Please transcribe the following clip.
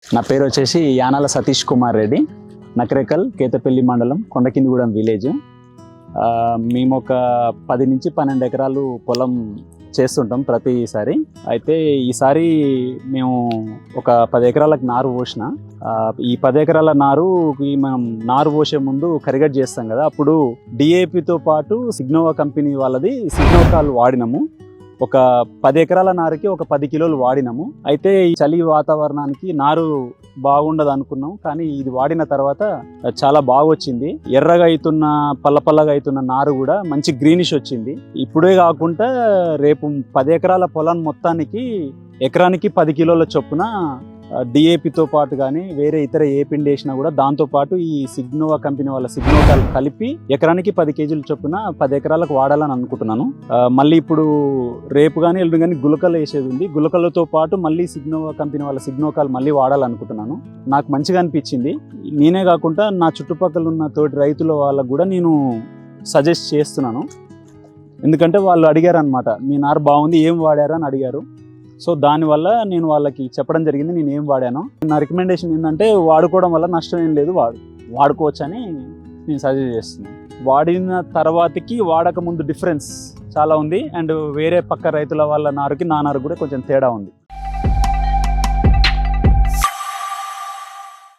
నా పేరు వచ్చేసి యానాల సతీష్ కుమార్ రెడ్డి, నకరేకల్, కేతపల్లి మండలం, కొండకిందిగూడెం విలేజ్. మేము ఒక 10 నుంచి 12 ఎకరాలు పొలం చేస్తుంటాం ప్రతిసారి. అయితే ఈసారి మేము ఒక 10 ఎకరాలకు నారు పోసిన. ఈ 10 ఎకరాల నారుకి మనం నారు పోసే ముందు కరిగట్ చేస్తాం కదా, అప్పుడు డిఏపితో పాటు సిగ్నోవా కంపెనీ వాళ్ళది సిగ్నోకాల్ వాడినాము. ఒక 10 ఎకరాల నారుకి ఒక 10 కిలోలు వాడినాము. అయితే ఈ చలి వాతావరణానికి నారు బాగుండదు అనుకున్నాం, కానీ ఇది వాడిన తర్వాత చాలా బాగా వచ్చింది. ఎర్రగా అవుతున్న పల్లపల్లగా అవుతున్న నారు కూడా మంచి గ్రీనిష్ వచ్చింది. ఇప్పుడే కాకుండా రేపు 10 ఎకరాల పొలం మొత్తానికి ఎకరానికి 10 కిలోల చొప్పున డిఏపితో పాటు కానీ వేరే ఇతర ఏ పిండి వేసినా కూడా దాంతోపాటు ఈ సిగ్నోవా కంపెనీ వాళ్ళ సిగ్నోకాల్ కలిపి ఎకరానికి 10 కేజీల చొప్పున 10 ఎకరాలకు వాడాలని అనుకుంటున్నాను. మళ్ళీ ఇప్పుడు రేపు కానీ ఎల్లుండి కానీ గులకలు వేసేది ఉంది. గులకలతో పాటు మళ్ళీ సిగ్నోవా కంపెనీ వాళ్ళ సిగ్నోకాల్ మళ్ళీ వాడాలనుకుంటున్నాను. నాకు మంచిగా అనిపించింది. నేనే కాకుండా నా చుట్టుపక్కల ఉన్న తోటి రైతుల వాళ్ళకు కూడా నేను సజెస్ట్ చేస్తున్నాను. ఎందుకంటే వాళ్ళు అడిగారు అనమాట, మీ నారు బాగుంది, ఏం వాడారు అని అడిగారు. సో దానివల్ల నేను వాళ్ళకి చెప్పడం జరిగింది నేను ఏం వాడాను. నా రికమెండేషన్ ఏంటంటే వాడుకోవడం వల్ల నష్టం ఏం లేదు, వాడుకోవచ్చు అని నేను సజెస్ట్ చేస్తున్నాను. వాడిన తర్వాతకి వాడక ముందు డిఫరెన్స్ చాలా ఉంది. అండ్ వేరే పక్క రైతుల వాళ్ళ నారుకి నా నారు కూడా కొంచెం తేడా ఉంది.